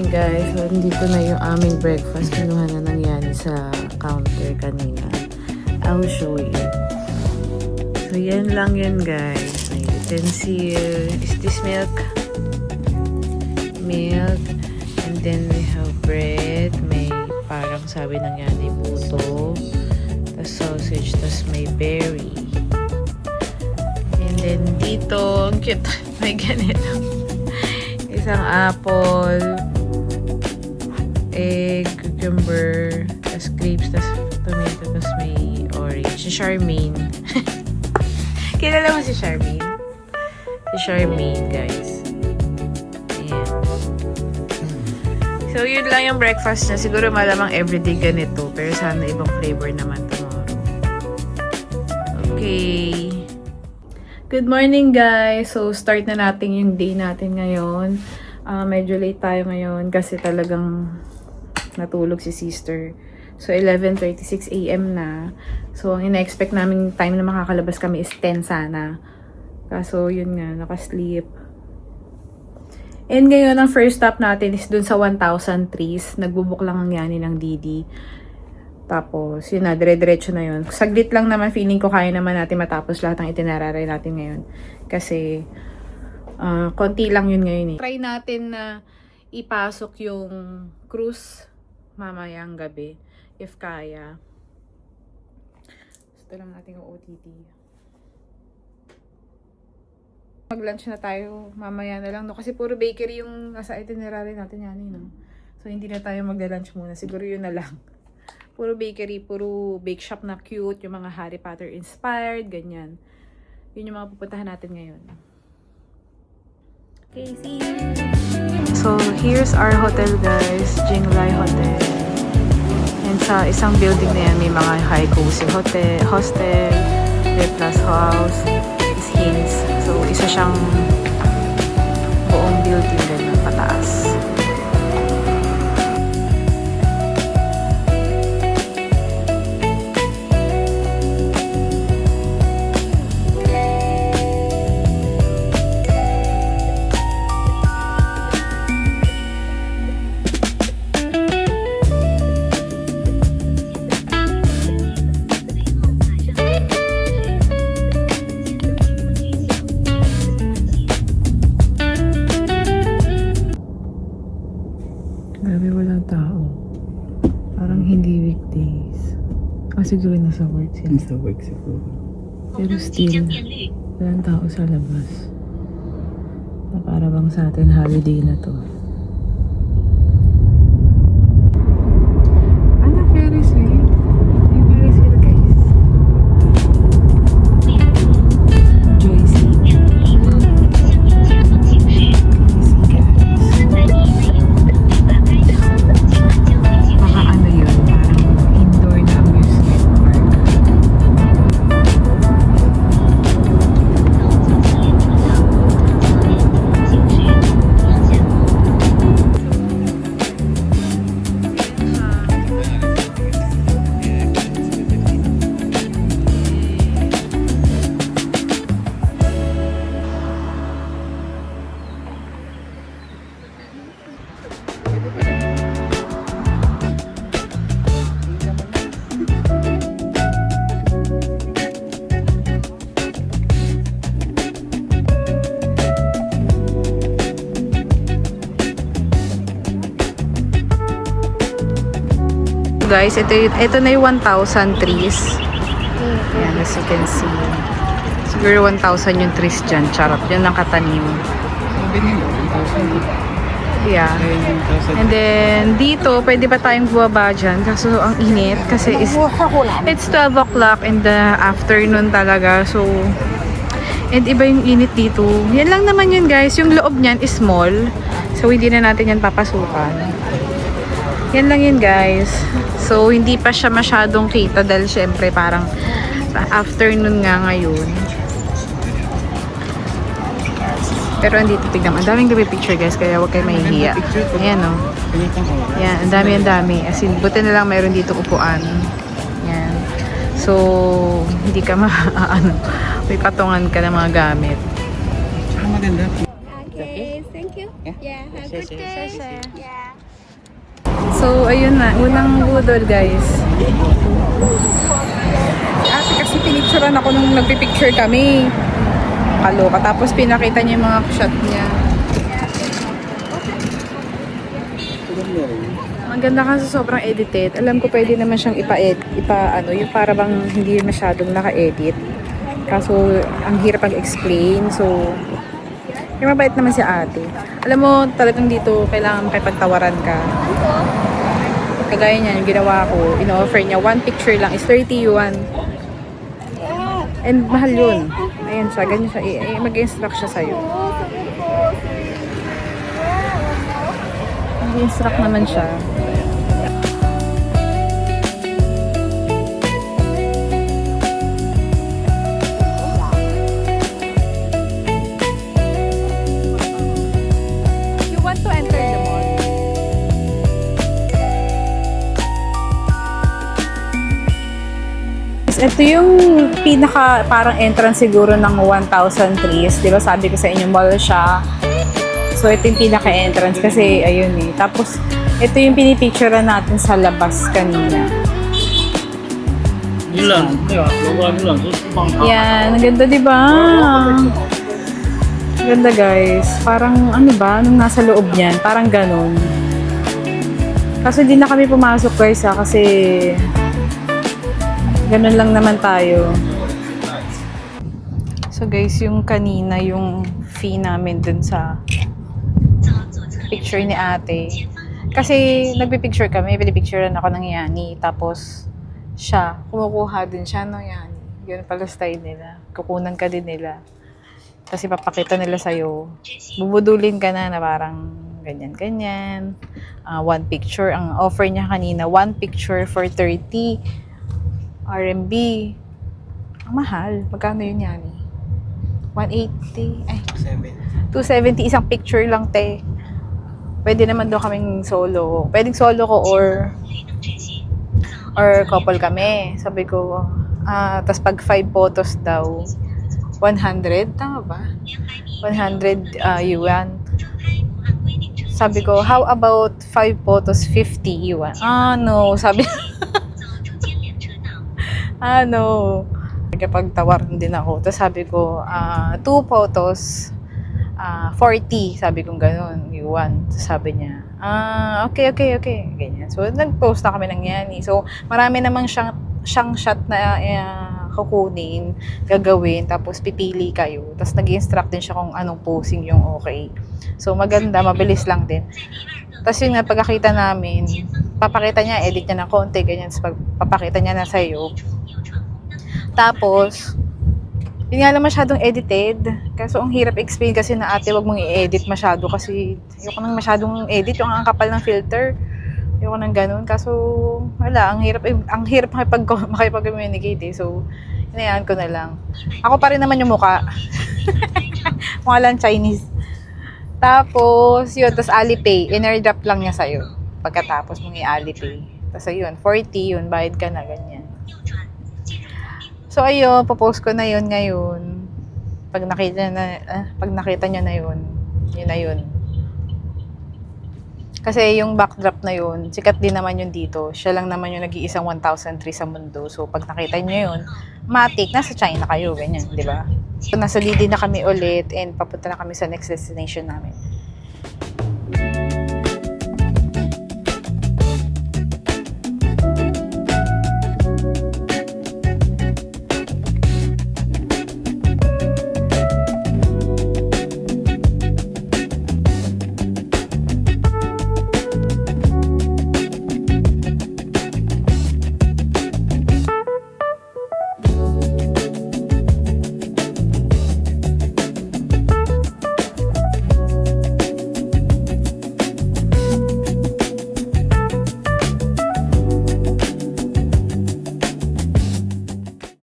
morning guys. So, dito na yung aming breakfast. Kinuha na ng Yani sa counter kanina. I'll show you. So, yan lang yan guys. May utensil. Is this milk? Milk. And then we have bread. May parang sabi ng Yani buto. Tapos sausage. Tapos may berry. And then dito, ang cute. May ganito. Isang apple, egg, cucumber, tas grapes, tas tomato, tas may orange. Si Charmaine. Kilala mo si Charmaine? Si Charmaine, guys. Ayan. So, yun lang yung breakfast niya. Siguro malamang everyday ganito. Pero sana ibang flavor naman tomorrow. Okay. Good morning guys! So, start na natin yung day natin ngayon. Medyo late tayo ngayon kasi talagang natulog si sister. So, 11:36 AM na. So, ang ina-expect namin time na makakalabas kami is 10 sana. Kaso, yun nga, nakasleep. And ngayon, ang first stop natin is dun sa 1,000 trees. Nagbubuk lang ang Yani ng Didi. Tapos, yun na, dire-diretso na yun. Saglit lang naman, feeling ko kaya naman natin matapos lahat ng itinararay natin ngayon. Kasi, konti lang yun ngayon eh. Try natin na ipasok yung cruise mamayang gabi, if kaya. Gusto lang natin yung OTT. Mag-lunch na tayo, mamaya na lang, no? Kasi puro bakery yung nasa itinerary natin yan, no? So, hindi na tayo mag-lunch muna. Siguro yun na lang. Puro bakery, puro bake shop na cute, yung mga Harry Potter inspired, ganyan. Yun yung mga pupuntahan natin ngayon. Okay, see you! So, here's our hotel guys, Jinglai Hotel. And sa isang building na yan, may mga high cozy hostel, may plus house, is hills. So, isa siyang buong building din na pataas. Grabe, walang tao. Parang hindi weekdays. Siguro nasa work sila. Nasa work siguro. Pero still, walang tao sa labas. Na para bang sa atin holiday na to. Ano, Ferris wheel? Yung Ferris wheel, guys. Joycey. Guys, ito na yung 1,000 trees. Ayan, as you can see. Siguro 1,000 yung trees dyan. Charot, yun ang katanim. Yeah. And then, dito, pwede pa tayong bumaba dyan. Kaso, ang init. Kasi it's 12 o'clock in the afternoon talaga. So, and iba yung init dito. Yan lang naman yun, guys. Yung loob niyan is small. So, hindi na natin yan papasukan. Yan lang yun, guys. So, hindi pa siya masyadong kita dahil syempre parang afternoon nga ngayon. Pero andito, tignan. Ang daming picture guys, kaya huwag kayo mahihiya. Ayan o. Yan, ang dami. As in, buti na lang mayroon dito upuan. Yan. So, hindi ka may patungan ka ng mga gamit. Maganda. Okay, thank you. Yeah, have a good day. Yeah. So, ayun na. Unang budol, guys. Ate, kasi pinicturean ako nung nagpipicture kami. Kaloka. Tapos pinakita niya yung mga shot niya. Ang ganda kasi sobrang edited. Alam ko pwede naman siyang yung para bang hindi masyadong naka-edit. Kaso, ang hirap pag-explain. So, yung mabait naman si ate. Alam mo, talagang dito kailangan makipagtawaran ka. Kagaya niya, yung ginawa ko, in-offer niya, one picture lang is 30 yuan. And mahal yun. Ayan siya, ganyan siya. Mag-instruct siya sa'yo. Mag-instruct naman siya. You want to enter the mall? Ito yung pinaka parang entrance siguro ng 1,000 trees. Di ba sabi ko sa inyo, mall siya. So ito yung pinaka entrance kasi ayun eh. Tapos ito yung pinipicturean natin sa labas kanina. Yan, ang ganda di ba? Ganda guys. Parang ano ba, nung nasa loob niyan, parang ganun. Kaso hindi na kami pumasok guys ha, kasi ganun lang naman tayo. So guys, yung kanina, yung fee namin dun sa picture ni ate. Kasi nagpipicture kami, pinipicturean ako ng Yani. Tapos siya, kumukuha din siya ng Yani. Ganun pala style nila. Kukunan ka din nila. Kasi papakita nila sa'yo. Bubudulin ka na parang ganyan-ganyan. One picture. Ang offer niya kanina, one picture for 30 RMB. Ang mahal. Magkano yun yan? 180? Ay, 270. Isang picture lang, te. Pwede naman daw kaming solo. Pwedeng solo ko or couple kami. Sabi ko, tas pag 5 photos daw, 100? Tama ba? 100 yuan. Sabi ko, how about 5 photos, 50 yuan? No. Sabi no. Nagkapagtawaran din ako. Tapos sabi ko, 2 photos, 40. Sabi kong ganun, yuan. Tapos sabi niya, okay. Ganyan. So, nag-post na kami ng Yani. So, marami namang siyang shot na kukunin, gagawin, tapos pipili kayo. Tapos nag-instruct din siya kung anong posing yung okay. So, maganda, mabilis lang din. Tapos yun nga, pagkakita namin, papakita niya, edit niya ng konti, ganyan. Tapos papakita niya na sa'yo. Tapos, yun nga lang masyadong edited. Kaso ang hirap explain kasi na ate, wag mong i-edit masyado kasi ayoko nang masyadong edit, yung ang kapal ng filter. Ayoko nang ganun. Kaso, wala, ang hirap makipag-communicate eh. So, hinayaan ko na lang. Ako pa rin naman yung mukha. Mukha lang Chinese. Tapos, yun, tapos Alipay. In-airdrop lang niya sa'yo. Pagkatapos mong i-Alipay. Tapos ayun, 40 yun, bayad ka na, ganyan. So ayun, popost ko na yun ngayon. Pag nakita niyo na yun, yun na yun. Kasi yung backdrop na yun, sikat din naman yun dito. Siya lang naman yung nag-iisang 1,003 sa mundo. So pag nakita niyo yun, matik, nasa China kayo, ganyan, di ba? So nasa Lidi na kami ulit and papunta na kami sa next destination namin.